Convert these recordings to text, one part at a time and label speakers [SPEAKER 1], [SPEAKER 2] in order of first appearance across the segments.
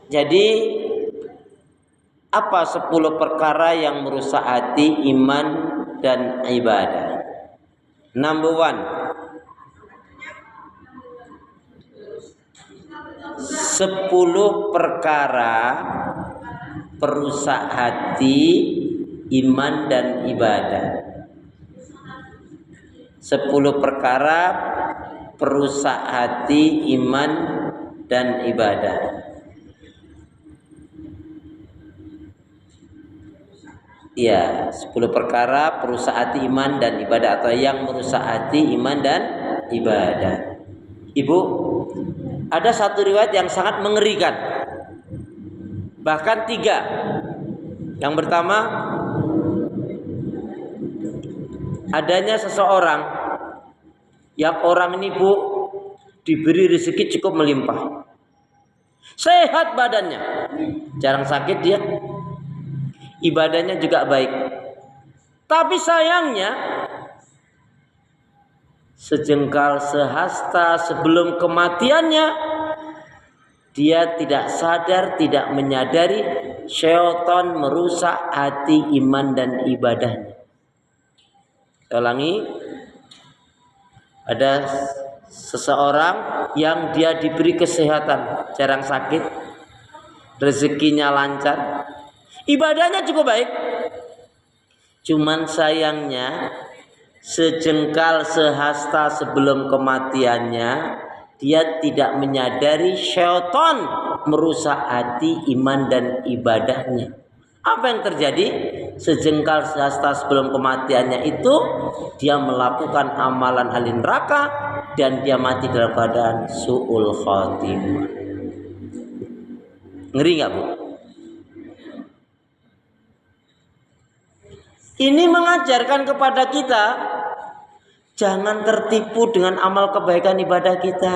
[SPEAKER 1] Jadi apa 10 perkara yang merusak hati, iman dan ibadah? Number 1, 10 perkara perusak hati, iman dan ibadah. 10 perkara perusak hati, iman dan ibadah. Ya, 10 perkara perusak hati, iman dan ibadah, atau yang merusak hati, iman dan ibadah. Ibu, ada satu riwayat yang sangat mengerikan, bahkan 3. Yang pertama, adanya seseorang yang orang ini, Bu, diberi rezeki cukup melimpah, sehat badannya, jarang sakit dia, ibadahnya juga baik. Tapi sayangnya sejengkal sehasta sebelum kematiannya, dia tidak sadar, tidak menyadari syaitan merusak hati, iman dan ibadahnya. Saya ulangi, ada seseorang yang dia diberi kesehatan, jarang sakit, rezekinya lancar, ibadahnya cukup baik. Cuman sayangnya sejengkal sehasta sebelum kematiannya, dia tidak menyadari syaitan merusak hati, iman dan ibadahnya. Apa yang terjadi? Sejengkal sehasta sebelum kematiannya itu, dia melakukan amalan ahli neraka dan dia mati dalam keadaan su'ul khatimah. Ngeri nggak, Bu? Ini mengajarkan kepada kita jangan tertipu dengan amal kebaikan ibadah kita.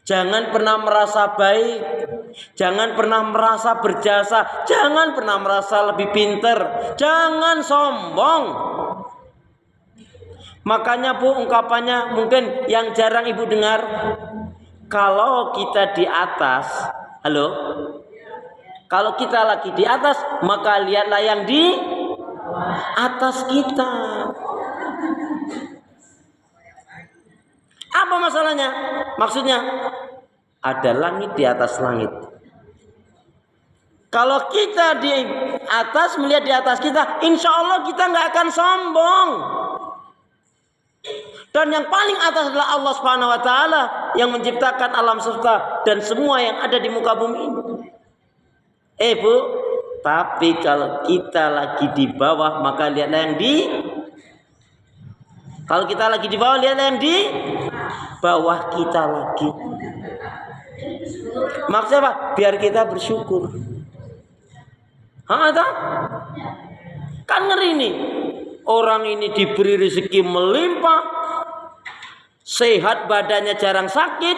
[SPEAKER 1] Jangan pernah merasa baik, jangan pernah merasa berjasa, jangan pernah merasa lebih pinter, jangan sombong. Makanya, Bu, ungkapannya mungkin yang jarang Ibu dengar, kalau kita di atas, halo, kalau kita lagi di atas, maka lihatlah yang di atas kita. Apa masalahnya? Maksudnya ada langit di atas langit. Kalau kita di atas, melihat di atas kita, insya Allah kita nggak akan sombong. Dan yang paling atas adalah Allah Subhanahu Wa Taala yang menciptakan alam semesta dan semua yang ada di muka bumi ini. Bu, tapi kalau kita lagi di bawah, maka lihatlah yang di. Kalau kita lagi di bawah, lihatlah yang di bawah kita lagi. Maksudnya apa? Biar kita bersyukur. Kan ngeri nih. Orang ini diberi rezeki melimpah, sehat badannya, jarang sakit,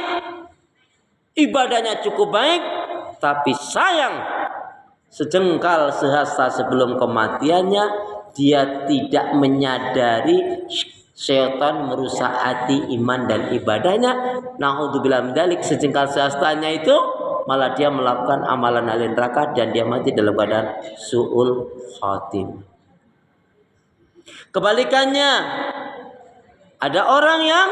[SPEAKER 1] ibadahnya cukup baik, tapi sayang sejengkal sehasta sebelum kematiannya, dia tidak menyadari syaitan merusak hati, iman dan ibadahnya. Naudzubillah min dzalik, sejengkal sehastanya itu malah dia melakukan amalan ahli neraka dan dia mati dalam keadaan su'ul khatim. Kebalikannya, ada orang yang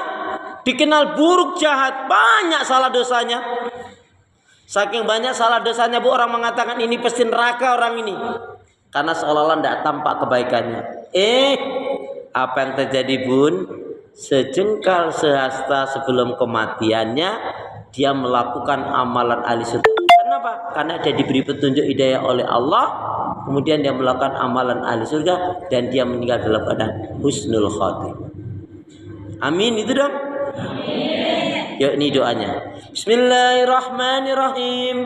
[SPEAKER 1] dikenal buruk, jahat, banyak salah dosanya. Saking banyak salah dosanya, Bu, orang mengatakan ini pasti neraka orang ini, karena seolah-olah tidak tampak kebaikannya. Apa yang terjadi, Bun? Sejengkal sehasta sebelum kematiannya, dia melakukan amalan ahli surga. Kenapa? Karena dia diberi petunjuk hidayah oleh Allah, kemudian dia melakukan amalan ahli surga dan dia meninggal dalam keadaan husnul khatimah. Amin, itu dong. Amin. Yuk, ini doanya. Bismillahirrahmanirrahim.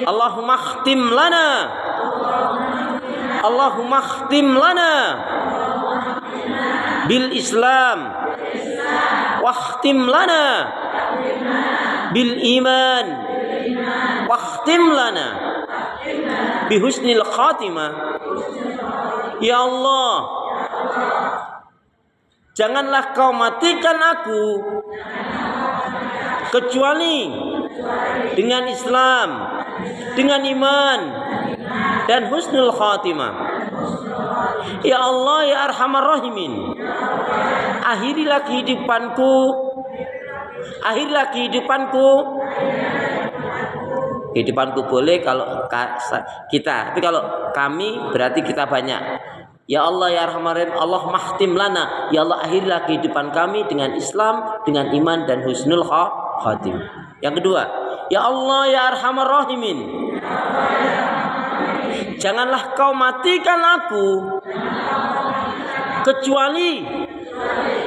[SPEAKER 1] Allahumma khtim lana. Allahumma khtim lana bil Islam wa khtim lana bil iman wa khtim lana bi husnil khatimah. Ya Allah, janganlah kau matikan aku kecuali dengan Islam, dengan iman dan husnul khatimah. Ya Allah ya Arhamar Rahimin, akhirilah kehidupanku. Kehidupanku boleh kalau kita, tapi kalau kami berarti kita banyak. Ya Allah ya Arhamar Rahim, Allah mahtim lana, ya Allah akhirilah kehidupan kami dengan Islam, dengan iman dan husnul khatim. Yang kedua, ya Allah ya Arhamar Rahimin, janganlah kau matikan aku kecuali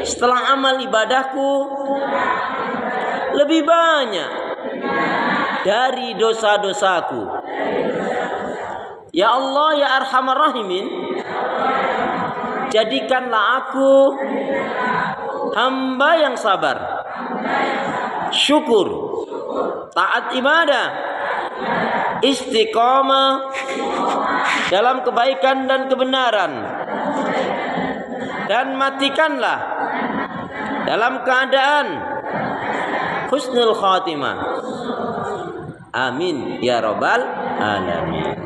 [SPEAKER 1] setelah amal ibadahku lebih banyak dari dosa-dosaku. Ya Allah ya Arhamar Rahimin, jadikanlah aku hamba yang sabar, syukur, taat ibadah, istiqomah dalam kebaikan dan kebenaran, dan matikanlah dalam keadaan husnul khatimah. Amin ya rabbal alamin.